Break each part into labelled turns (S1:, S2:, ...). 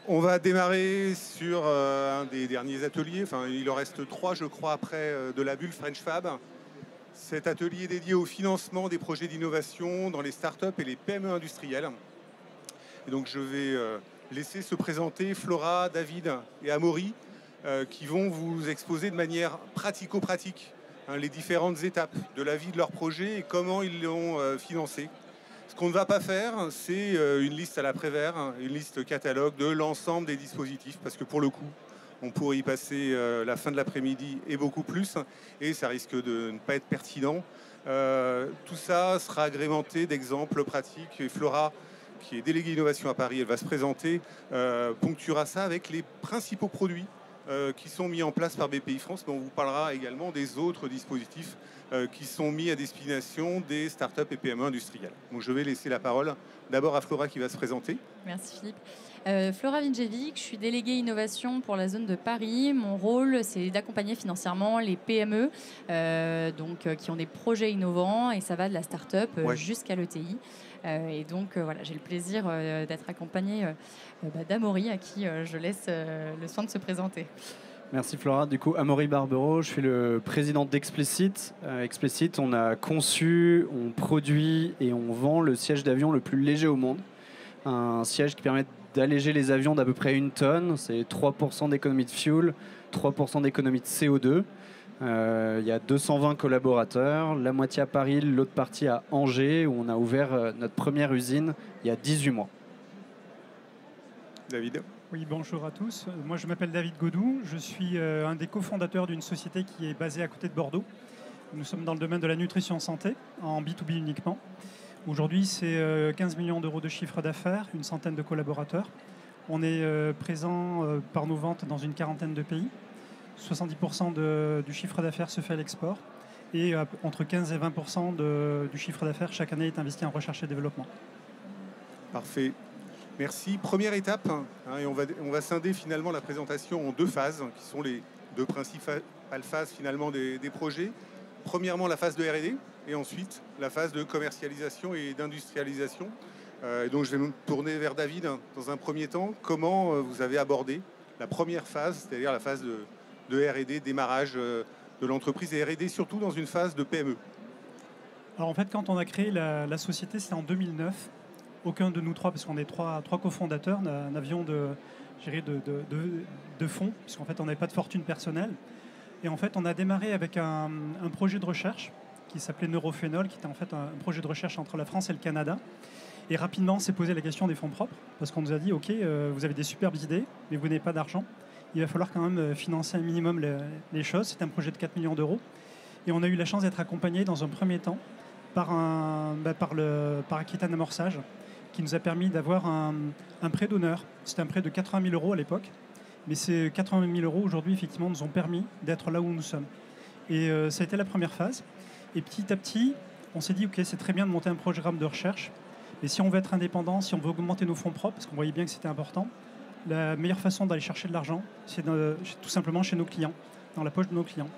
S1: On va démarrer sur un des derniers ateliers. Enfin, il en reste 3, je crois, après de la bulle French Fab. Cet atelier est dédié au financement des projets d'innovation dans les startups et les PME industrielles. Et donc, je vais laisser se présenter Flora, David et Amaury qui vont vous exposer de manière pratico-pratique les différentes étapes de la vie de leur projet et comment ils l'ont financé. Ce qu'on ne va pas faire, c'est une liste à la Prévert, une liste catalogue de l'ensemble des dispositifs, parce que pour le coup, on pourrait y passer la fin de l'après-midi et beaucoup plus, et ça risque de ne pas être pertinent. Tout ça sera agrémenté d'exemples pratiques, et Flora, qui est déléguée innovation à Paris, elle va se présenter, ponctuera ça avec les principaux produits qui sont mis en place par BPI France, mais on vous parlera également des autres dispositifs qui sont mis à destination des startups et PME industrielles. Donc je vais laisser la parole d'abord à Flora qui va se présenter.
S2: Merci Philippe. Flora Vinjevic, je suis déléguée innovation pour la zone de Paris. Mon rôle, c'est d'accompagner financièrement les PME qui ont des projets innovants, et ça va de la start-up jusqu'à l'ETI. Et donc voilà, j'ai le plaisir d'être accompagnée d'Amaury, à qui je laisse le soin de se présenter.
S3: Merci Flora. Du coup, Amaury Barbero, je suis le président d'Explicit. Explicit, on a conçu, on produit et on vend le siège d'avion le plus léger au monde. Un siège qui permet d'alléger les avions d'à peu près 1 tonne. C'est 3% d'économie de fuel, 3% d'économie de CO2. Il y a 220 collaborateurs, la moitié à Paris, l'autre partie à Angers, où on a ouvert notre première usine il y a 18 mois.
S1: David.
S4: Oui, bonjour à tous. Moi, je m'appelle David Godou. Je suis un des cofondateurs d'une société qui est basée à côté de Bordeaux. Nous sommes dans le domaine de la nutrition santé, en B2B uniquement. Aujourd'hui, c'est 15 millions d'euros de chiffre d'affaires, une centaine de collaborateurs. On est présent par nos ventes dans une quarantaine de pays. 70% du chiffre d'affaires se fait à l'export. Et entre 15 et 20% du chiffre d'affaires chaque année est investi en recherche et développement.
S1: Parfait. Merci. Première étape, et on va scinder finalement la présentation en 2 phases, qui sont les 2 principales phases finalement des projets. Premièrement, la phase de R&D, et ensuite la phase de commercialisation et d'industrialisation. Et donc je vais me tourner vers David dans un premier temps. Comment vous avez abordé la première phase, c'est-à-dire la phase de R&D, démarrage de l'entreprise, et R&D surtout dans une phase de PME?
S4: Alors en fait, quand on a créé la société, c'était en 2009. Aucun de nous trois, parce qu'on est trois cofondateurs, n'avions de fonds, puisqu'en fait on n'avait pas de fortune personnelle. Et en fait on a démarré avec un projet de recherche qui s'appelait Neurophénol, qui était en fait un projet de recherche entre la France et le Canada. Et rapidement on s'est posé la question des fonds propres, parce qu'on nous a dit ok, vous avez des superbes idées, mais vous n'avez pas d'argent. Il va falloir quand même financer un minimum les choses. C'est un projet de 4 millions d'euros. Et on a eu la chance d'être accompagné dans un premier temps par Aquitaine Amorçage, qui nous a permis d'avoir un prêt d'honneur. C'était un prêt de 80 000 euros à l'époque. Mais ces 80 000 euros, aujourd'hui, effectivement, nous ont permis d'être là où nous sommes. Et ça a été la première phase. Et petit à petit, on s'est dit, OK, c'est très bien de monter un programme de recherche. Mais si on veut être indépendant, si on veut augmenter nos fonds propres, parce qu'on voyait bien que c'était important, la meilleure façon d'aller chercher de l'argent, c'est tout simplement chez nos clients, dans la poche de nos clients.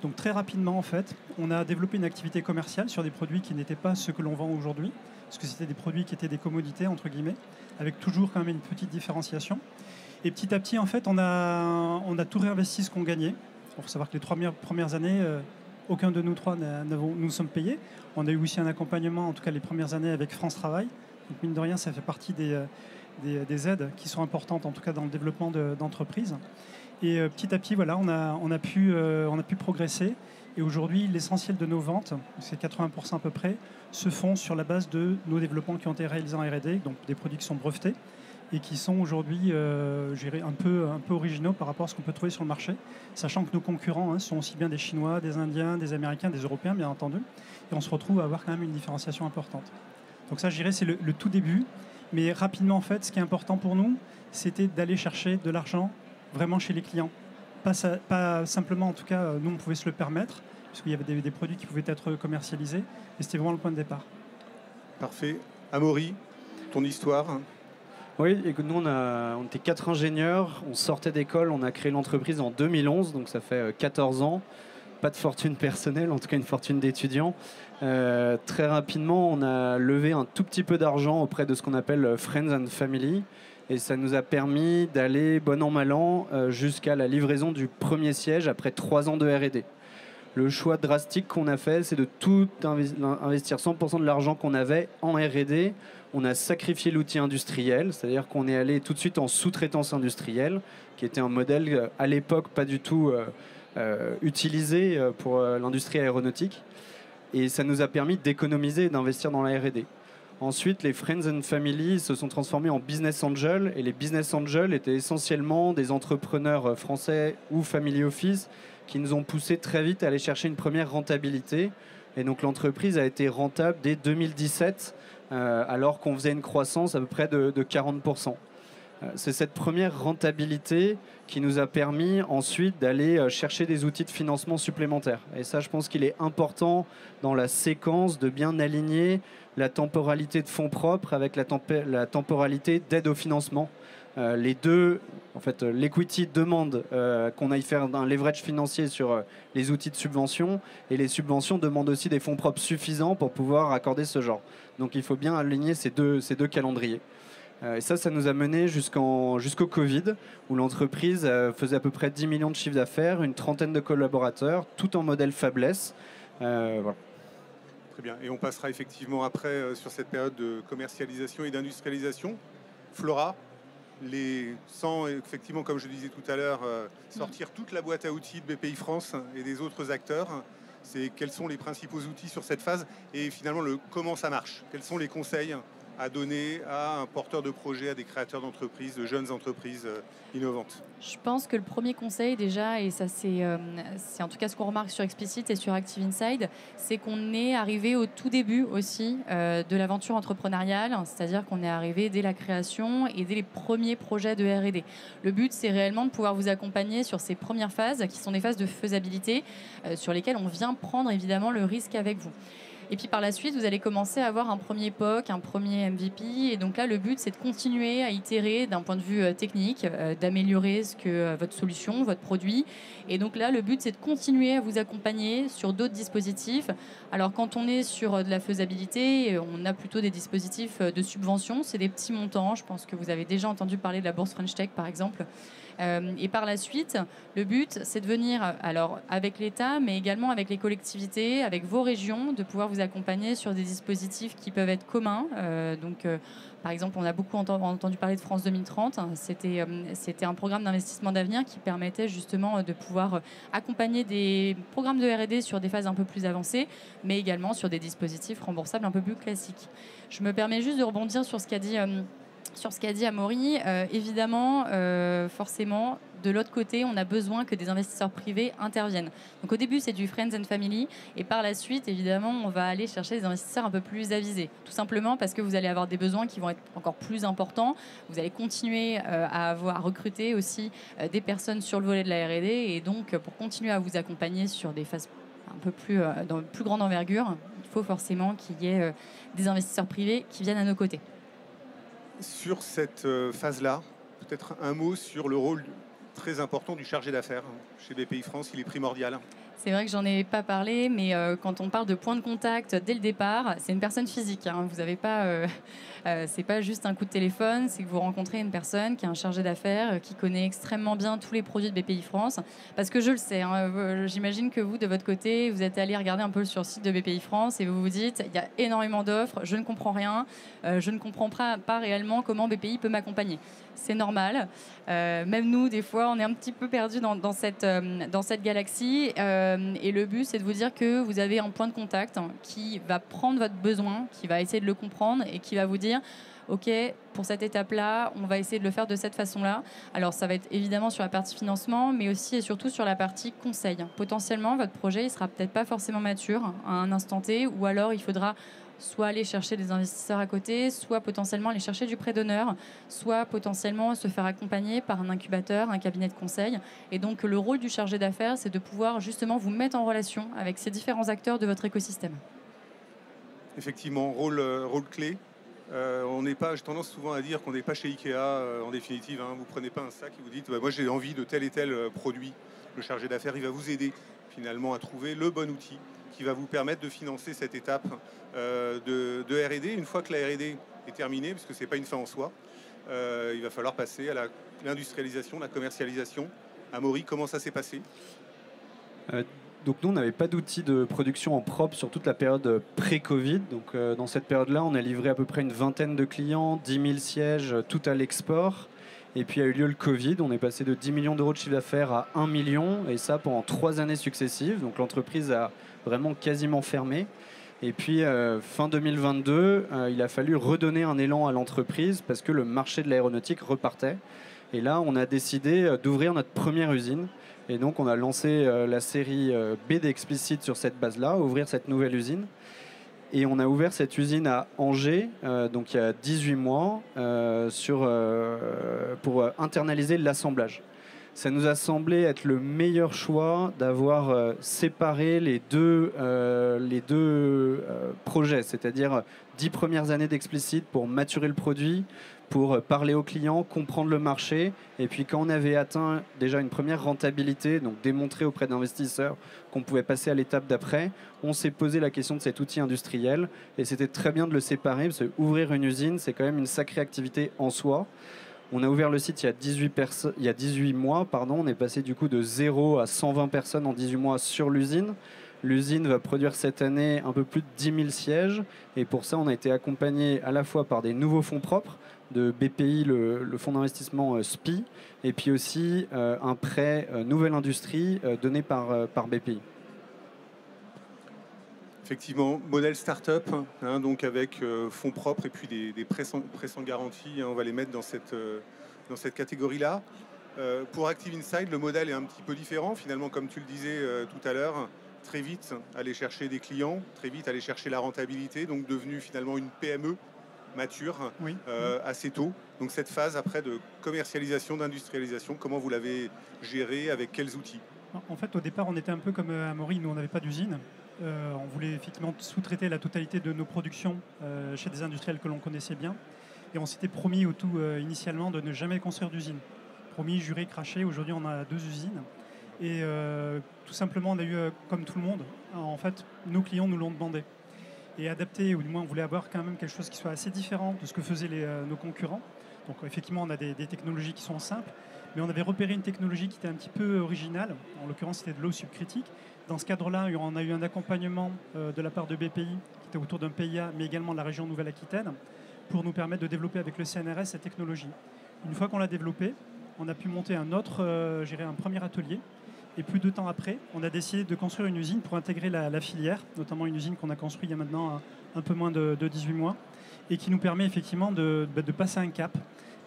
S4: Donc très rapidement, en fait, on a développé une activité commerciale sur des produits qui n'étaient pas ceux que l'on vend aujourd'hui, parce que c'était des produits qui étaient des commodités, entre guillemets, avec toujours quand même une petite différenciation. Et petit à petit, en fait, on a tout réinvesti ce qu'on gagnait. Il faut savoir que les 3 premières années, aucun de nous trois nous sommes payés. On a eu aussi un accompagnement, en tout cas les premières années, avec France Travail. Donc mine de rien, ça fait partie des aides qui sont importantes, en tout cas dans le développement d'entreprises. Et petit à petit, voilà, on a pu progresser. Et aujourd'hui, l'essentiel de nos ventes, c'est 80% à peu près, se font sur la base de nos développements qui ont été réalisés en R&D, donc des produits qui sont brevetés et qui sont aujourd'hui, un peu originaux par rapport à ce qu'on peut trouver sur le marché, sachant que nos concurrents sont aussi bien des Chinois, des Indiens, des Américains, des Européens, bien entendu. Et on se retrouve à avoir quand même une différenciation importante. Donc ça, je dirais, c'est le tout début. Mais rapidement, en fait, ce qui est important pour nous, c'était d'aller chercher de l'argent vraiment chez les clients. Pas simplement, en tout cas, nous, on pouvait se le permettre, puisqu'il y avait des produits qui pouvaient être commercialisés, et c'était vraiment le point de départ.
S1: Parfait. Amaury, ton histoire?
S3: Oui, écoute, nous, on était 4 ingénieurs, on sortait d'école, on a créé l'entreprise en 2011, donc ça fait 14 ans. Pas de fortune personnelle, en tout cas une fortune d'étudiant. Très rapidement, on a levé un tout petit peu d'argent auprès de ce qu'on appelle Friends and Family. Et ça nous a permis d'aller bon an mal an jusqu'à la livraison du premier siège après 3 ans de R&D. Le choix drastique qu'on a fait, c'est de tout investir 100% de l'argent qu'on avait en R&D. On a sacrifié l'outil industriel, c'est-à-dire qu'on est allé tout de suite en sous-traitance industrielle, qui était un modèle à l'époque pas du tout utilisé pour l'industrie aéronautique. Et ça nous a permis d'économiser et d'investir dans la R&D. Ensuite, les Friends and Family se sont transformés en Business Angels. Et les Business Angels étaient essentiellement des entrepreneurs français ou Family Office qui nous ont poussé très vite à aller chercher une première rentabilité. Et donc l'entreprise a été rentable dès 2017, alors qu'on faisait une croissance à peu près de 40%. C'est cette première rentabilité qui nous a permis ensuite d'aller chercher des outils de financement supplémentaires. Et ça, je pense qu'il est important dans la séquence de bien aligner la temporalité de fonds propres avec la temporalité d'aide au financement. Les deux, en fait, l'equity demande qu'on aille faire un leverage financier sur les outils de subvention, et les subventions demandent aussi des fonds propres suffisants pour pouvoir accorder ce genre. Donc il faut bien aligner ces deux calendriers. Et ça nous a mené jusqu'au Covid, où l'entreprise faisait à peu près 10 millions de chiffres d'affaires, une trentaine de collaborateurs, tout en modèle fabless. Voilà.
S1: Très bien. Et on passera effectivement après sur cette période de commercialisation et d'industrialisation. Flora, sans effectivement, comme je disais tout à l'heure, sortir toute la boîte à outils de BPI France et des autres acteurs, quels sont les principaux outils sur cette phase et finalement comment ça marche? Quels sont les conseils à donner à un porteur de projet, à des créateurs d'entreprises, de jeunes entreprises innovantes?
S2: Je pense que le premier conseil déjà, et ça c'est en tout cas ce qu'on remarque sur Explicit et sur Active Inside, c'est qu'on est arrivé au tout début aussi de l'aventure entrepreneuriale, c'est-à-dire qu'on est arrivé dès la création et dès les premiers projets de R&D. Le but, c'est réellement de pouvoir vous accompagner sur ces premières phases, qui sont des phases de faisabilité, sur lesquelles on vient prendre évidemment le risque avec vous. Et puis par la suite, vous allez commencer à avoir un premier POC, un premier MVP. Et donc là, le but, c'est de continuer à itérer d'un point de vue technique, d'améliorer votre solution, votre produit. Et donc là, le but, c'est de continuer à vous accompagner sur d'autres dispositifs. Alors quand on est sur de la faisabilité, on a plutôt des dispositifs de subvention. C'est des petits montants. Je pense que vous avez déjà entendu parler de la bourse French Tech, par exemple. Et par la suite, le but, c'est de venir, alors avec l'État, mais également avec les collectivités, avec vos régions, de pouvoir vous accompagner sur des dispositifs qui peuvent être communs. Par exemple, on a beaucoup entendu parler de France 2030. C'était un programme d'investissement d'avenir qui permettait justement de pouvoir accompagner des programmes de R&D sur des phases un peu plus avancées, mais également sur des dispositifs remboursables un peu plus classiques. Je me permets juste de rebondir sur ce qu'a dit Amaury. Évidemment, forcément, de l'autre côté, on a besoin que des investisseurs privés interviennent. Donc au début, c'est du Friends and Family. Et par la suite, évidemment, on va aller chercher des investisseurs un peu plus avisés. Tout simplement parce que vous allez avoir des besoins qui vont être encore plus importants. Vous allez continuer à recruter aussi des personnes sur le volet de la R&D. Et donc, pour continuer à vous accompagner sur des phases un peu plus, dans plus grande envergure, il faut forcément qu'il y ait des investisseurs privés qui viennent à nos côtés.
S1: Sur cette phase-là, peut-être un mot sur le rôle très important du chargé d'affaires. Chez BPI France, il est primordial.
S2: C'est vrai que j'en ai pas parlé, mais quand on parle de point de contact dès le départ, c'est une personne physique. Hein. Vous n'avez pas, c'est pas juste un coup de téléphone, c'est que vous rencontrez une personne qui est un chargé d'affaires, qui connaît extrêmement bien tous les produits de BPI France. Parce que je le sais, hein, j'imagine que vous, de votre côté, vous êtes allé regarder un peu sur le site de BPI France et vous vous dites, il y a énormément d'offres, je ne comprends rien, je ne comprends pas réellement comment BPI peut m'accompagner. C'est normal. Même nous, des fois, on est un petit peu perdus dans cette galaxie. Et le but, c'est de vous dire que vous avez un point de contact qui va prendre votre besoin, qui va essayer de le comprendre et qui va vous dire OK, pour cette étape-là, on va essayer de le faire de cette façon-là. Alors, ça va être évidemment sur la partie financement, mais aussi et surtout sur la partie conseil. Potentiellement, votre projet, il sera peut-être pas forcément mature à un instant T, ou alors il faudra soit aller chercher des investisseurs à côté, soit potentiellement aller chercher du prêt d'honneur, soit potentiellement se faire accompagner par un incubateur, un cabinet de conseil. Et donc, le rôle du chargé d'affaires, c'est de pouvoir justement vous mettre en relation avec ces différents acteurs de votre écosystème.
S1: Effectivement, rôle clé. J'ai tendance souvent à dire qu'on n'est pas chez Ikea, en définitive. Hein, vous ne prenez pas un sac et vous dites moi j'ai envie de tel et tel produit. Le chargé d'affaires, il va vous aider finalement à trouver le bon outil qui va vous permettre de financer cette étape de R&D. Une fois que la R&D est terminée, parce que ce n'est pas une fin en soi, il va falloir passer à l'industrialisation, la commercialisation. Amaury, comment ça s'est passé?
S3: Donc nous, on n'avait pas d'outils de production en propre sur toute la période pré-Covid. Donc dans cette période-là, on a livré à peu près une vingtaine de clients, 10 000 sièges, tout à l'export. Et puis a eu lieu le Covid, on est passé de 10 millions d'euros de chiffre d'affaires à 1 million, et ça pendant 3 années successives. Donc l'entreprise a vraiment quasiment fermé. Et puis fin 2022, il a fallu redonner un élan à l'entreprise parce que le marché de l'aéronautique repartait. Et là, on a décidé d'ouvrir notre première usine. Et donc, on a lancé la série B d'Explicit sur cette base-là, ouvrir cette nouvelle usine. Et on a ouvert cette usine à Angers, donc il y a 18 mois, pour internaliser l'assemblage. Ça nous a semblé être le meilleur choix d'avoir séparé les deux projets, c'est-à-dire 10 premières années d'Explicit pour maturer le produit, pour parler aux clients, comprendre le marché. Et puis quand on avait atteint déjà une première rentabilité, donc démontrer auprès d'investisseurs qu'on pouvait passer à l'étape d'après, on s'est posé la question de cet outil industriel. Et c'était très bien de le séparer, parce qu'ouvrir une usine, c'est quand même une sacrée activité en soi. On a ouvert le site il y a 18 mois. On est passé du coup de 0 à 120 personnes en 18 mois sur l'usine. L'usine va produire cette année un peu plus de 10 000 sièges. Et pour ça, on a été accompagné à la fois par des nouveaux fonds propres de BPI, le fonds d'investissement SPI, et puis aussi un prêt Nouvelle Industrie donné par BPI.
S1: Effectivement, modèle start-up, donc avec fonds propres et puis des prêts sans garantie, on va les mettre dans cette catégorie-là. Pour Active Inside, le modèle est un petit peu différent, finalement, comme tu le disais tout à l'heure, très vite aller chercher des clients, très vite aller chercher la rentabilité, donc devenu finalement une PME mature assez tôt. Donc cette phase après de commercialisation, d'industrialisation, comment vous l'avez gérée, avec quels outils?
S4: En fait, au départ, on était un peu comme Amaury, nous on n'avait pas d'usine. On voulait effectivement sous-traiter la totalité de nos productions chez des industriels que l'on connaissait bien. Et on s'était promis initialement de ne jamais construire d'usine. Promis, juré, craché. Aujourd'hui, on a 2 usines. Et tout simplement, on a eu, comme tout le monde, en fait, nos clients nous l'ont demandé. Et adapté, ou du moins, on voulait avoir quand même quelque chose qui soit assez différent de ce que faisaient nos concurrents. Donc effectivement, on a des technologies qui sont simples, mais on avait repéré une technologie qui était un petit peu originale. En l'occurrence, c'était de l'eau subcritique. Dans ce cadre-là, on a eu un accompagnement de la part de BPI, qui était autour d'un PIA, mais également de la région Nouvelle-Aquitaine, pour nous permettre de développer avec le CNRS cette technologie. Une fois qu'on l'a développée, on a pu monter un premier atelier. Et plus de temps après, on a décidé de construire une usine pour intégrer la filière, notamment une usine qu'on a construite il y a maintenant un peu moins de 18 mois, et qui nous permet effectivement de passer un cap.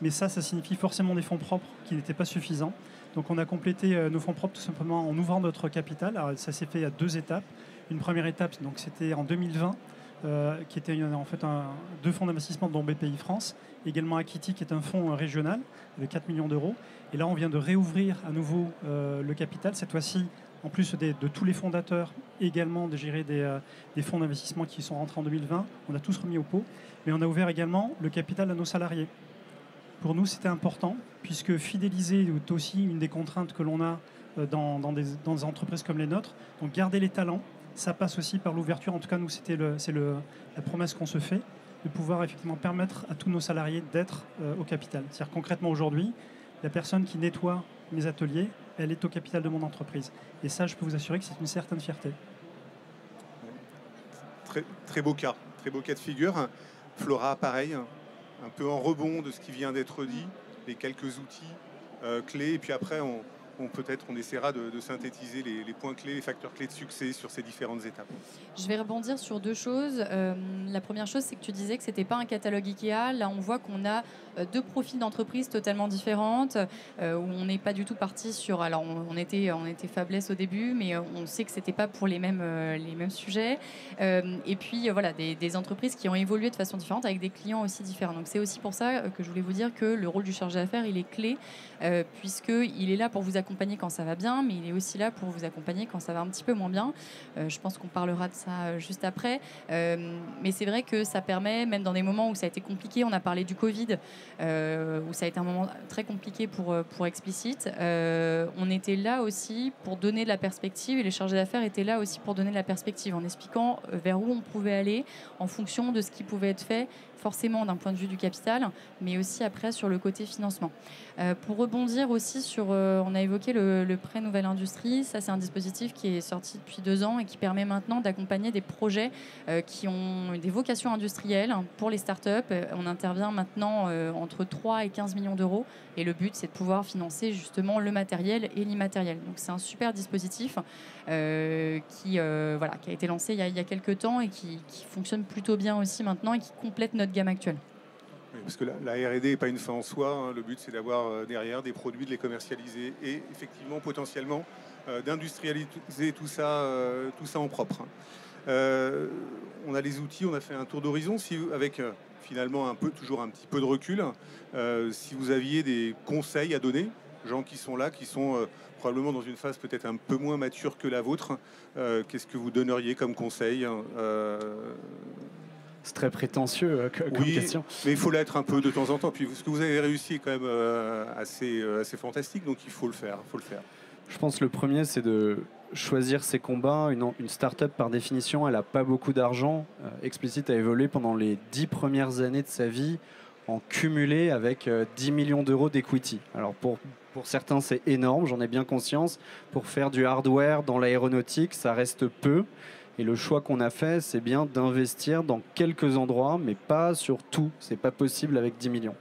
S4: Mais ça signifie forcément des fonds propres qui n'étaient pas suffisants. Donc on a complété nos fonds propres tout simplement en ouvrant notre capital. Alors, ça s'est fait à 2 étapes. Une première étape, donc c'était en 2020, qui était en fait 2 fonds d'investissement dont BPI France, également Akiti qui est un fonds régional de 4 millions d'euros. Et là on vient de réouvrir à nouveau le capital, cette fois-ci en plus de tous les fondateurs, également de gérer des fonds d'investissement qui sont rentrés en 2020. On a tous remis au pot, mais on a ouvert également le capital à nos salariés. Pour nous c'était important, puisque fidéliser est aussi une des contraintes que l'on a dans des entreprises comme les nôtres. Donc garder les talents, ça passe aussi par l'ouverture, en tout cas nous c'est la promesse qu'on se fait, de pouvoir effectivement permettre à tous nos salariés d'être au capital. C'est-à-dire concrètement aujourd'hui, la personne qui nettoie mes ateliers, elle est au capital de mon entreprise. Et ça, je peux vous assurer que c'est une certaine fierté.
S1: Très beau cas de figure. Flora, pareil, un peu en rebond de ce qui vient d'être dit, les quelques outils clés, et puis après on essaiera de synthétiser les points clés, les facteurs clés de succès sur ces différentes étapes.
S2: Je vais rebondir sur 2 choses. La première chose, c'est que tu disais que ce n'était pas un catalogue Ikea. Là, on voit qu'on a 2 profils d'entreprises totalement différentes, où on n'est pas du tout parti sur... Alors, on était faiblesse au début, mais on sait que ce n'était pas pour les mêmes sujets. Et puis, voilà, des entreprises qui ont évolué de façon différente, avec des clients aussi différents. Donc, c'est aussi pour ça que je voulais vous dire que le rôle du chargé d'affaires, il est clé, puisqu'il est là pour vous accompagner quand ça va bien, mais il est aussi là pour vous accompagner quand ça va un petit peu moins bien. Je pense qu'on parlera de ça juste après. Mais c'est vrai que ça permet, même dans des moments où ça a été compliqué, on a parlé du Covid, où ça a été un moment très compliqué pour Explicit. On était là aussi pour donner de la perspective, et les chargés d'affaires étaient là aussi pour donner de la perspective, en expliquant vers où on pouvait aller en fonction de ce qui pouvait être fait, forcément d'un point de vue du capital, mais aussi après sur le côté financement. Pour rebondir aussi sur, on a évoqué le prêt Nouvelle Industrie, ça c'est un dispositif qui est sorti depuis 2 ans et qui permet maintenant d'accompagner des projets qui ont des vocations industrielles pour les startups. On intervient maintenant entre 3 et 15 millions d'euros, et le but c'est de pouvoir financer justement le matériel et l'immatériel. Donc c'est un super dispositif qui a été lancé il y a quelques temps et qui fonctionne plutôt bien aussi maintenant et qui complète notre gamme actuelle.
S1: Oui, parce que la R&D n'est pas une fin en soi, hein. Le but c'est d'avoir derrière des produits, de les commercialiser et effectivement potentiellement d'industrialiser tout ça en propre. On a les outils, on a fait un tour d'horizon avec finalement toujours un petit peu de recul. Si vous aviez des conseils à donner, gens qui sont là, qui sont probablement dans une phase peut-être un peu moins mature que la vôtre, qu'est-ce que vous donneriez comme conseil?
S3: C'est très prétentieux comme question.
S1: Mais il faut l'être un peu de temps en temps. Puis ce que vous avez réussi est quand même assez fantastique, donc il faut le faire.
S3: Je pense que le premier, c'est de choisir ses combats. Une start-up, par définition, elle n'a pas beaucoup d'argent. Explicit a évolué pendant les 10 premières années de sa vie en cumulé avec 10 millions d'euros d'equity. Alors pour certains, c'est énorme, j'en ai bien conscience. Pour faire du hardware dans l'aéronautique, ça reste peu. Et le choix qu'on a fait, c'est bien d'investir dans quelques endroits, mais pas sur tout. C'est pas possible avec 10 millions.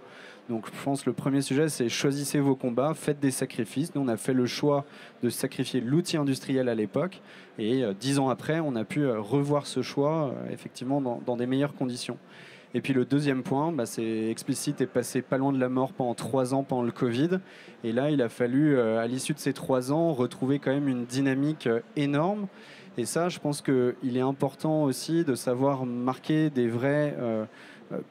S3: Donc je pense que le premier sujet, c'est choisissez vos combats, faites des sacrifices. Nous, on a fait le choix de sacrifier l'outil industriel à l'époque. Et 10 ans après, on a pu revoir ce choix effectivement dans des meilleures conditions. Et puis le deuxième point, c'est Explicit est passé pas loin de la mort pendant 3 ans pendant le Covid. Et là, il a fallu, à l'issue de ces 3 ans, retrouver quand même une dynamique énorme. Et ça, je pense qu'il est important aussi de savoir marquer des vrais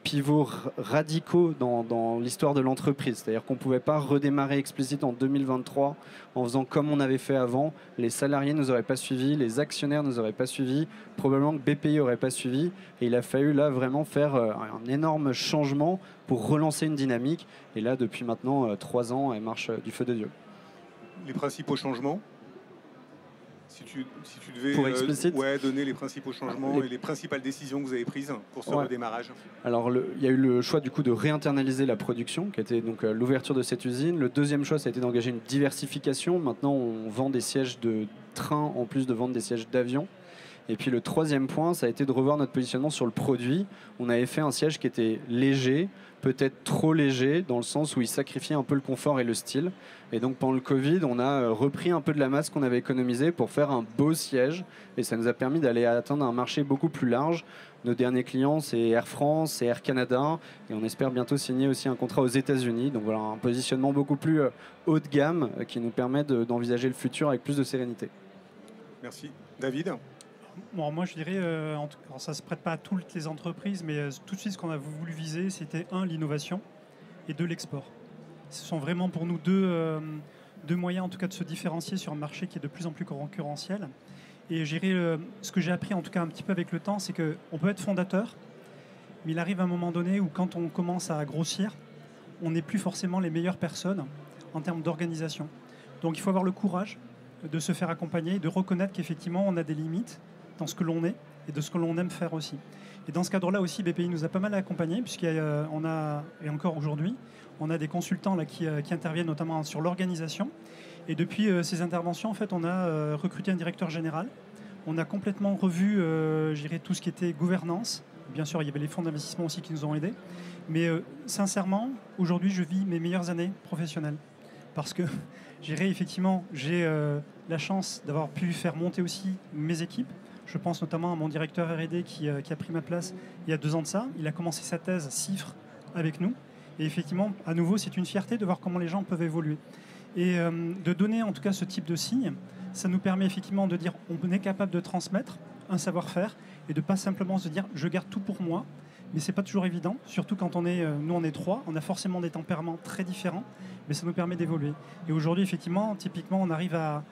S3: pivots radicaux dans l'histoire de l'entreprise. C'est-à-dire qu'on ne pouvait pas redémarrer Explicit en 2023 en faisant comme on avait fait avant. Les salariés ne nous auraient pas suivis, les actionnaires ne nous auraient pas suivis, probablement que BPI n'aurait pas suivi. Et il a fallu là vraiment faire un énorme changement pour relancer une dynamique. Et là, depuis maintenant 3 ans, elle marche du feu de Dieu.
S1: Les principaux changements ? Si tu devais donner les principaux changements et les principales décisions que vous avez prises pour ce redémarrage.
S3: Alors, il y a eu le choix du coup de réinternaliser la production, qui était donc l'ouverture de cette usine. Le deuxième choix, ça a été d'engager une diversification. Maintenant, on vend des sièges de train en plus de vendre des sièges d'avion. Et puis le troisième point, ça a été de revoir notre positionnement sur le produit. On avait fait un siège qui était léger, peut-être trop léger, dans le sens où il sacrifiait un peu le confort et le style. Et donc pendant le Covid, on a repris un peu de la masse qu'on avait économisée pour faire un beau siège. Et ça nous a permis d'aller atteindre un marché beaucoup plus large. Nos derniers clients, c'est Air France, c'est Air Canada. Et on espère bientôt signer aussi un contrat aux États-Unis. Donc voilà, un positionnement beaucoup plus haut de gamme qui nous permet d'envisager le futur avec plus de sérénité.
S1: Merci. David ?
S4: Bon, moi, je dirais, alors ça ne se prête pas à toutes les entreprises, mais tout de suite, ce qu'on a voulu viser, c'était 1, l'innovation, et 2, l'export. Ce sont vraiment pour nous deux moyens, en tout cas, de se différencier sur un marché qui est de plus en plus concurrentiel. Et je dirais, ce que j'ai appris, en tout cas, un petit peu avec le temps, c'est qu'on peut être fondateur, mais il arrive un moment donné où, quand on commence à grossir, on n'est plus forcément les meilleures personnes en termes d'organisation. Donc, il faut avoir le courage de se faire accompagner, de reconnaître qu'effectivement, on a des limites dans ce que l'on est et de ce que l'on aime faire aussi. Et dans ce cadre-là aussi, BPI nous a pas mal accompagnés, puisqu'on a, et encore aujourd'hui, on a des consultants là, qui interviennent notamment sur l'organisation. Et depuis ces interventions, en fait, on a recruté un directeur général. On a complètement revu tout ce qui était gouvernance. Bien sûr, il y avait les fonds d'investissement aussi qui nous ont aidés. Mais sincèrement, aujourd'hui, je vis mes meilleures années professionnelles. Parce que effectivement, j'ai la chance d'avoir pu faire monter aussi mes équipes. Je pense notamment à mon directeur R&D qui a pris ma place il y a 2 ans de ça. Il a commencé sa thèse CIFRE avec nous. Et effectivement, à nouveau, c'est une fierté de voir comment les gens peuvent évoluer. Et de donner en tout cas ce type de signe, ça nous permet effectivement de dire on est capable de transmettre un savoir-faire et de pas simplement se dire je garde tout pour moi. Mais c'est pas toujours évident, surtout quand nous on est 3, on a forcément des tempéraments très différents, mais ça nous permet d'évoluer. Et aujourd'hui, effectivement, typiquement, on arrive à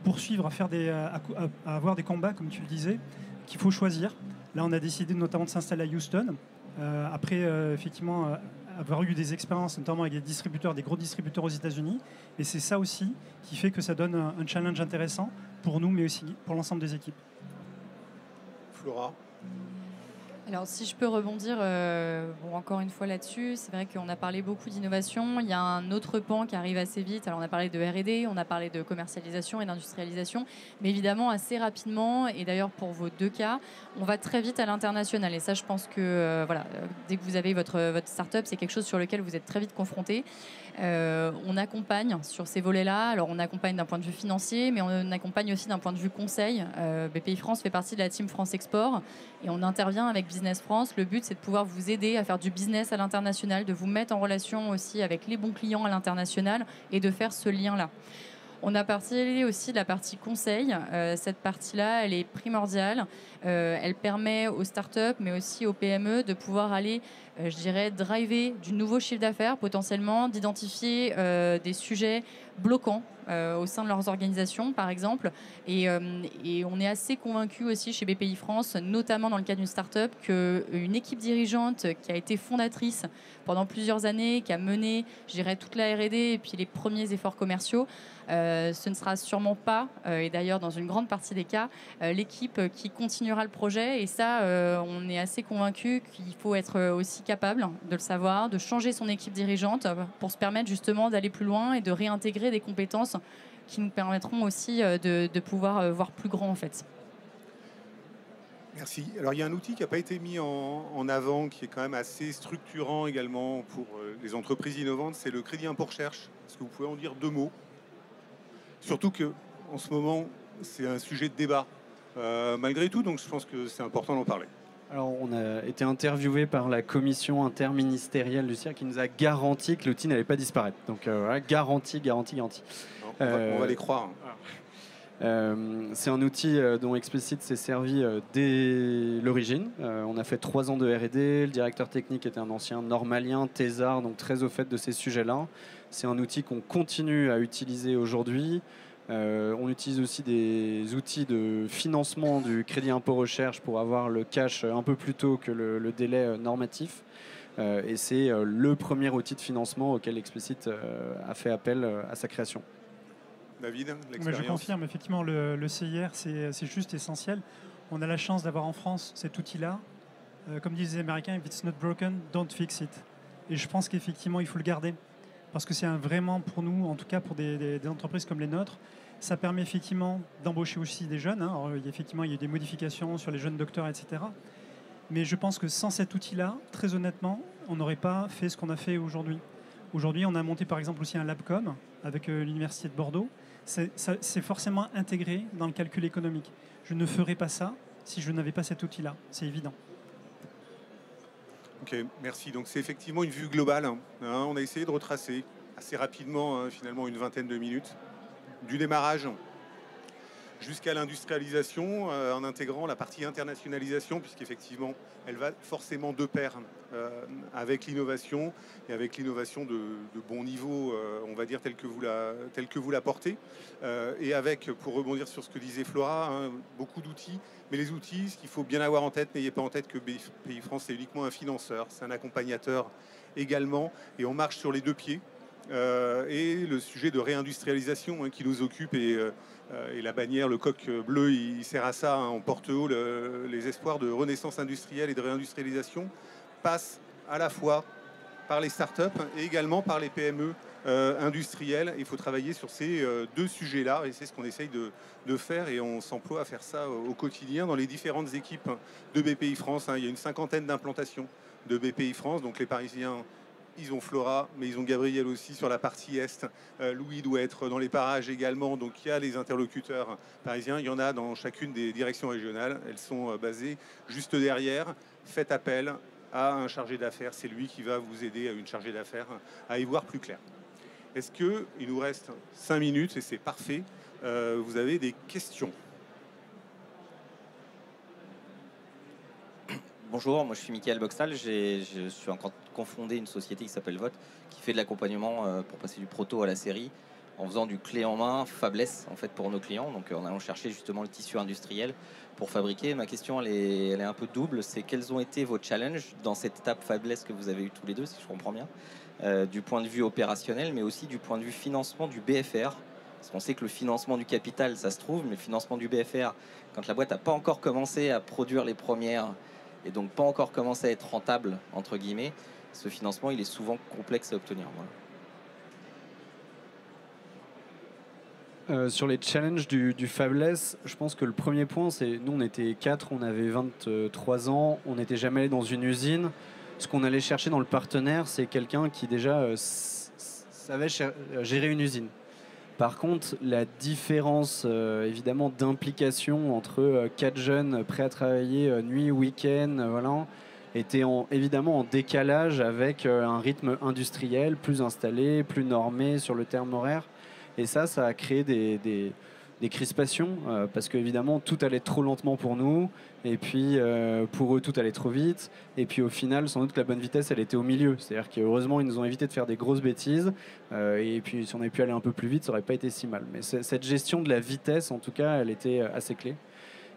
S4: poursuivre, à avoir des combats, comme tu le disais, qu'il faut choisir. Là, on a décidé notamment de s'installer à Houston, après effectivement avoir eu des expériences, notamment avec des distributeurs, des gros distributeurs aux États-Unis. Et c'est ça aussi qui fait que ça donne un challenge intéressant pour nous, mais aussi pour l'ensemble des équipes.
S1: Flora.
S2: Alors, si je peux rebondir encore une fois là-dessus, c'est vrai qu'on a parlé beaucoup d'innovation. Il y a un autre pan qui arrive assez vite. Alors, on a parlé de R&D, on a parlé de commercialisation et d'industrialisation, mais évidemment, assez rapidement, et d'ailleurs pour vos 2 cas, on va très vite à l'international. Et ça, je pense que dès que vous avez votre start-up, c'est quelque chose sur lequel vous êtes très vite confronté. On accompagne sur ces volets-là. Alors, on accompagne d'un point de vue financier, mais on accompagne aussi d'un point de vue conseil. BPI France fait partie de la team France Export et on intervient avec Business France. Le but, c'est de pouvoir vous aider à faire du business à l'international, de vous mettre en relation aussi avec les bons clients à l'international et de faire ce lien-là. On a parlé aussi de la partie conseil. Cette partie-là, elle est primordiale. Elle permet aux startups, mais aussi aux PME, de pouvoir aller, je dirais, driver du nouveau chiffre d'affaires, potentiellement, d'identifier des sujets bloquants au sein de leurs organisations, par exemple. Et on est assez convaincu aussi chez BPI France, notamment dans le cas d'une start-up, qu'une équipe dirigeante qui a été fondatrice pendant plusieurs années, qui a mené, je dirais, toute la R&D et puis les premiers efforts commerciaux, ce ne sera sûrement pas, et d'ailleurs dans une grande partie des cas, l'équipe qui continuera le projet. Et ça, on est assez convaincu qu'il faut être aussi capable de le savoir, de changer son équipe dirigeante pour se permettre justement d'aller plus loin et de réintégrer des compétences qui nous permettront aussi de pouvoir voir plus grand en fait.
S1: Merci. Alors il y a un outil qui n'a pas été mis en avant, qui est quand même assez structurant également pour les entreprises innovantes, c'est le crédit impôt recherche. Est-ce que vous pouvez en dire 2 mots? Surtout qu'en ce moment, c'est un sujet de débat malgré tout, donc je pense que c'est important d'en parler.
S3: Alors, on a été interviewé par la commission interministérielle du CIR qui nous a garanti que l'outil n'allait pas disparaître. Donc, voilà, garantie.
S1: Non, on va les croire.
S3: C'est un outil dont Explicit s'est servi dès l'origine. On a fait 3 ans de R&D. Le directeur technique était un ancien normalien, thésard, donc très au fait de ces sujets-là. C'est un outil qu'on continue à utiliser aujourd'hui. On utilise aussi des outils de financement du crédit impôt recherche pour avoir le cash un peu plus tôt que le délai normatif. Et c'est le premier outil de financement auquel Explicit a fait appel à sa création.
S1: David, l'expérience.
S4: Je confirme, effectivement, le CIR, c'est juste essentiel. On a la chance d'avoir en France cet outil-là. Comme disent les Américains, if it's not broken, don't fix it. Et je pense qu'effectivement, il faut le garder. Parce que c'est vraiment pour nous, en tout cas pour des entreprises comme les nôtres, ça permet effectivement d'embaucher aussi des jeunes. Alors, effectivement, il y a eu des modifications sur les jeunes docteurs, etc. Mais je pense que sans cet outil-là, très honnêtement, on n'aurait pas fait ce qu'on a fait aujourd'hui. Aujourd'hui, on a monté par exemple aussi un Labcom avec l'Université de Bordeaux. C'est forcément intégré dans le calcul économique. Je ne ferais pas ça si je n'avais pas cet outil-là, c'est évident.
S1: Ok, merci. Donc c'est effectivement une vue globale. On a essayé de retracer assez rapidement, finalement, une vingtaine de minutes, du démarrage jusqu'à l'industrialisation, en intégrant la partie internationalisation, puisqu'effectivement, elle va forcément de pair avec l'innovation, et avec l'innovation de bon niveau, on va dire, tel que vous la portez, et avec, pour rebondir sur ce que disait Flora, beaucoup d'outils, mais les outils, ce qu'il faut bien avoir en tête, n'ayez pas en tête que BPI France, c'est uniquement un financeur, c'est un accompagnateur également, et on marche sur les 2 pieds. Et le sujet de réindustrialisation qui nous occupe, et la bannière, le coq bleu, il sert à ça. On porte haut les espoirs de renaissance industrielle et de réindustrialisation passe à la fois par les startups et également par les PME industrielles. Il faut travailler sur ces 2 sujets-là, et c'est ce qu'on essaye de faire, et on s'emploie à faire ça au quotidien dans les différentes équipes de BPI France. Il y a une 50aine d'implantations de BPI France, donc les Parisiens, ils ont Flora, mais ils ont Gabriel aussi sur la partie Est. Louis doit être dans les parages également. Donc il y a les interlocuteurs parisiens. Il y en a dans chacune des directions régionales. Elles sont basées juste derrière. Faites appel à un chargé d'affaires. C'est lui qui va vous aider, à une chargée d'affaires, à y voir plus clair. Est-ce qu'il nous reste 5 minutes, et c'est parfait, vous avez des questions?
S5: Bonjour, moi je suis Mickaël Boxtal, je suis encore cofondé une société qui s'appelle Vote, qui fait de l'accompagnement pour passer du proto à la série en faisant du clé en main fabless en fait pour nos clients, donc en allant chercher justement le tissu industriel pour fabriquer. Ma question elle est un peu double, c'est quels ont été vos challenges dans cette étape fabless que vous avez eu tous les deux, si je comprends bien, du point de vue opérationnel, mais aussi du point de vue financement du BFR. Parce qu'on sait que le financement du capital, ça se trouve, mais le financement du BFR, quand la boîte n'a pas encore commencé à produire les premières et donc pas encore commencé à être rentable, entre guillemets, ce financement, il est souvent complexe à obtenir.
S3: Voilà. Sur les challenges du Fabless, je pense que le premier point, c'est nous, on était 4, on avait 23 ans, on n'était jamais allé dans une usine. Ce qu'on allait chercher dans le partenaire, c'est quelqu'un qui déjà savait gérer une usine. Par contre, la différence évidemment d'implication entre 4 jeunes prêts à travailler nuit, week-end, voilà, était évidemment en décalage avec un rythme industriel plus installé, plus normé sur le terme horaire. Et ça a créé des crispations parce qu'évidemment tout allait trop lentement pour nous et puis pour eux tout allait trop vite et puis au final sans doute que la bonne vitesse elle était au milieu, c'est-à-dire qu'heureusement ils nous ont évité de faire des grosses bêtises et puis si on avait pu aller un peu plus vite ça aurait pas été si mal, mais cette gestion de la vitesse en tout cas elle était assez clé.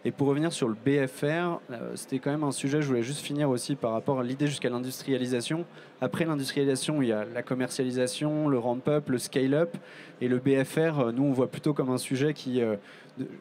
S3: Et pour revenir sur le BFR, c'était quand même un sujet, je voulais juste finir aussi par rapport à l'idée jusqu'à l'industrialisation. Après l'industrialisation, il y a la commercialisation, le ramp-up, le scale-up. Et le BFR, nous, on voit plutôt comme un sujet qui,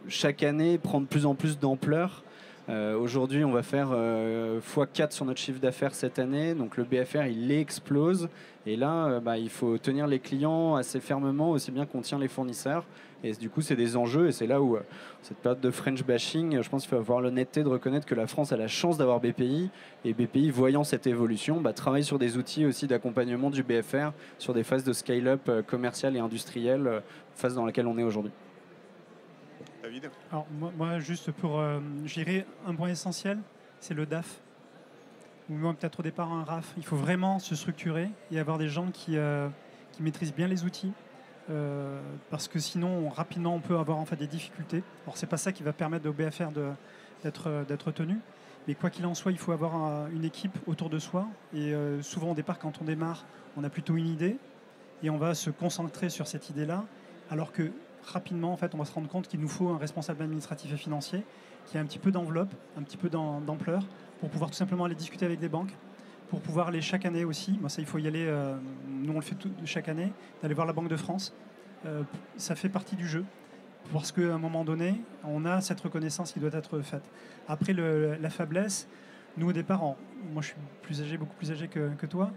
S3: chaque année, prend de plus en plus d'ampleur. Aujourd'hui, on va faire x4 sur notre chiffre d'affaires cette année. Donc le BFR, il explose. Et là, il faut tenir les clients assez fermement, aussi bien qu'on tient les fournisseurs. Et du coup, c'est des enjeux. Et c'est là où, cette période de French bashing, je pense qu'il faut avoir l'honnêteté de reconnaître que la France a la chance d'avoir BPI. Et BPI, voyant cette évolution, travaille sur des outils aussi d'accompagnement du BFR, sur des phases de scale-up commercial et industriel, phase dans laquelle on est aujourd'hui.
S1: David ?
S4: Alors, moi juste pour gérer un point essentiel, c'est le DAF. Ou même peut-être au départ un RAF. Il faut vraiment se structurer et avoir des gens qui maîtrisent bien les outils. Parce que sinon, rapidement, on peut avoir en fait des difficultés. Alors, c'est pas ça qui va permettre au BFR d'être tenu. Mais quoi qu'il en soit, il faut avoir une équipe autour de soi. Et souvent, au départ, quand on démarre, on a plutôt une idée. Et on va se concentrer sur cette idée-là. Alors que rapidement, en fait, on va se rendre compte qu'il nous faut un responsable administratif et financier qui a un petit peu d'enveloppe, un petit peu d'ampleur, pour pouvoir tout simplement aller discuter avec des banques, pour pouvoir aller chaque année aussi, ça il faut y aller, nous on le fait chaque année, d'aller voir la Banque de France. Ça fait partie du jeu, parce qu'à un moment donné, on a cette reconnaissance qui doit être faite. Après la faiblesse, nous au départ, moi je suis plus âgé, beaucoup plus âgé que toi,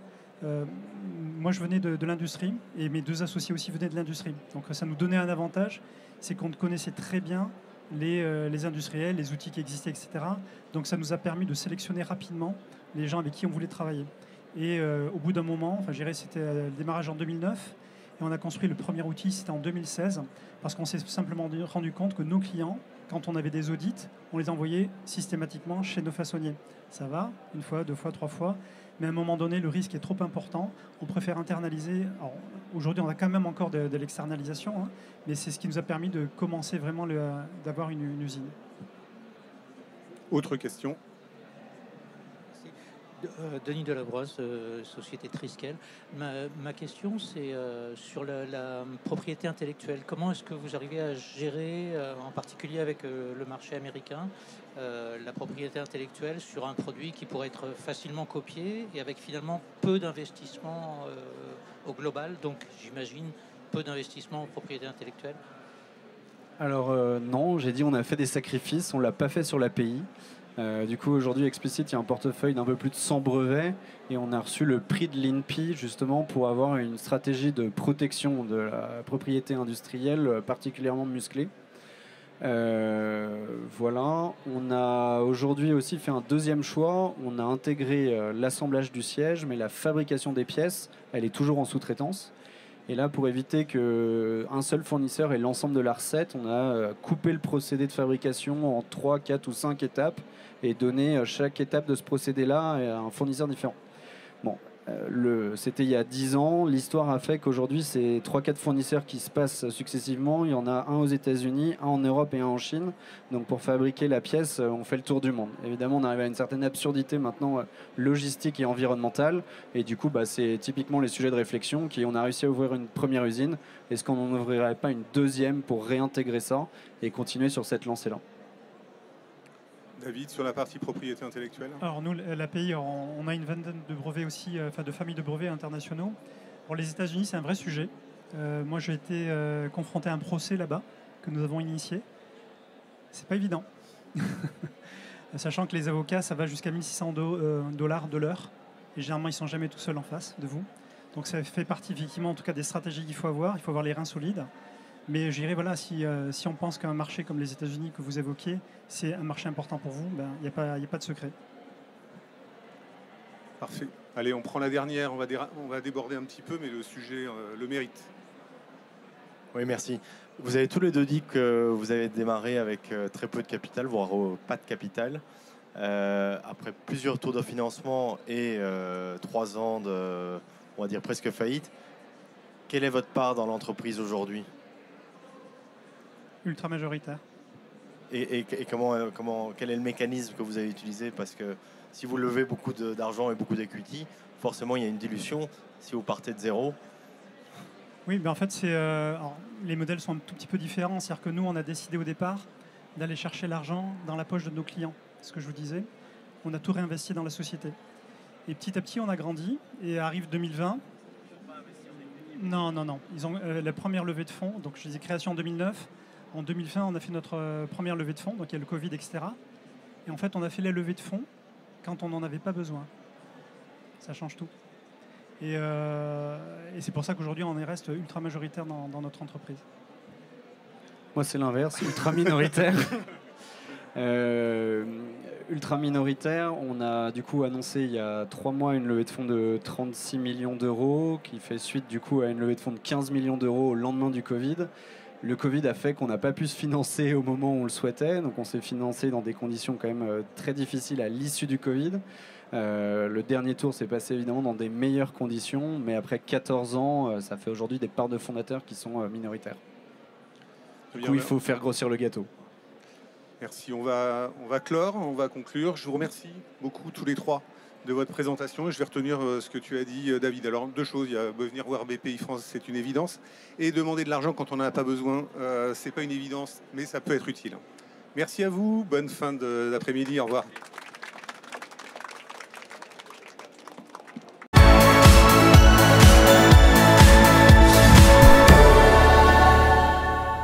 S4: moi je venais de l'industrie, et mes 2 associés aussi venaient de l'industrie. Donc ça nous donnait un avantage, c'est qu'on connaissait très bien les industriels, les outils qui existaient, etc. Donc ça nous a permis de sélectionner rapidement les gens avec qui on voulait travailler. Et au bout d'un moment, je dirais c'était le démarrage en 2009, et on a construit le premier outil, c'était en 2016, parce qu'on s'est simplement rendu compte que nos clients, quand on avait des audits, on les envoyait systématiquement chez nos façonniers. Ça va, 1 fois, 2 fois, 3 fois, mais à un moment donné, le risque est trop important, on préfère internaliser. Aujourd'hui, on a quand même encore de l'externalisation, mais c'est ce qui nous a permis de commencer vraiment d'avoir une usine.
S1: Autre question ?
S6: Denis Delabrosse, société Triskel. Ma question, c'est sur la propriété intellectuelle. Comment est-ce que vous arrivez à gérer, en particulier avec le marché américain, la propriété intellectuelle sur un produit qui pourrait être facilement copié et avec finalement peu d'investissement au global, donc j'imagine peu d'investissement en propriété intellectuelle?
S3: Alors non, j'ai dit on a fait des sacrifices, on ne l'a pas fait sur l'API. Du coup, aujourd'hui, Explicit, il y a un portefeuille d'un peu plus de 100 brevets et on a reçu le prix de l'INPI justement pour avoir une stratégie de protection de la propriété industrielle particulièrement musclée. Voilà. On a aujourd'hui aussi fait un deuxième choix. On a intégré l'assemblage du siège, mais la fabrication des pièces, elle est toujours en sous-traitance. Et là, pour éviter qu'un seul fournisseur ait l'ensemble de la recette, on a coupé le procédé de fabrication en 3, 4 ou 5 étapes et donné chaque étape de ce procédé-là à un fournisseur différent. Bon, c'était il y a 10 ans. L'histoire a fait qu'aujourd'hui, c'est 3-4 fournisseurs qui se passent successivement. Il y en a un aux États-Unis, un en Europe et un en Chine. Donc pour fabriquer la pièce, on fait le tour du monde. Évidemment, on arrive à une certaine absurdité maintenant logistique et environnementale. Et du coup, c'est typiquement les sujets de réflexion qui on a réussi à ouvrir une première usine. Est-ce qu'on n'en ouvrirait pas une deuxième pour réintégrer ça et continuer sur cette lancée-là?
S1: David, sur la partie propriété intellectuelle.
S4: Alors nous, l'API, on a une vingtaine de brevets aussi, de familles de brevets internationaux. Pour les États-Unis, c'est un vrai sujet. Moi, j'ai été confronté à un procès là-bas que nous avons initié. C'est pas évident. Sachant que les avocats, ça va jusqu'à 1600 dollars de l'heure. Et généralement, ils sont jamais tout seuls en face de vous. Donc ça fait partie, effectivement, en tout cas, des stratégies qu'il faut avoir. Il faut avoir les reins solides. Mais je dirais, voilà, si on pense qu'un marché comme les États-Unis que vous évoquez, c'est un marché important pour vous, il n'y a pas de secret.
S1: Parfait. Allez, on prend la dernière. On va déborder un petit peu, mais le sujet le mérite.
S7: Oui, merci. Vous avez tous les deux dit que vous avez démarré avec très peu de capital, voire pas de capital. Après plusieurs tours de financement et 3 ans de, on va dire, presque faillite, quelle est votre part dans l'entreprise aujourd'hui ?
S4: Ultra majoritaire.
S7: Et quel est le mécanisme que vous avez utilisé? Parce que si vous levez beaucoup d'argent et beaucoup d'equity, forcément il y a une dilution si vous partez de zéro.
S4: Oui, en fait, les modèles sont un tout petit peu différents. C'est-à-dire que nous, on a décidé au départ d'aller chercher l'argent dans la poche de nos clients. Ce que je vous disais, on a tout réinvesti dans la société. Et petit à petit, on a grandi. Et arrive 2020. Non. Ils ont la première levée de fonds. Donc, je disais création en 2009. En 2020, on a fait notre première levée de fonds. Donc, il y a le Covid, etc. Et en fait, on a fait la levée de fonds quand on n'en avait pas besoin. Ça change tout. Et c'est pour ça qu'aujourd'hui, on reste ultra majoritaire dans notre entreprise.
S3: Moi, c'est l'inverse, ultra minoritaire. Ultra minoritaire, on a du coup annoncé il y a 3 mois une levée de fonds de 36 millions d'euros qui fait suite du coup à une levée de fonds de 15 millions d'euros au lendemain du Covid. Le Covid a fait qu'on n'a pas pu se financer au moment où on le souhaitait, donc on s'est financé dans des conditions quand même très difficiles à l'issue du Covid. Le dernier tour s'est passé évidemment dans des meilleures conditions, mais après 14 ans, ça fait aujourd'hui des parts de fondateurs qui sont minoritaires. Du coup, il faut faire grossir le gâteau.
S1: Merci, on va clore, on va conclure. Je vous remercie beaucoup tous les trois de votre présentation et je vais retenir ce que tu as dit, David. Alors, 2 choses, il y a venir voir BPI France, c'est une évidence, et demander de l'argent quand on n'en a pas besoin, c'est pas une évidence, mais ça peut être utile. Merci à vous, bonne fin d'après-midi, au revoir.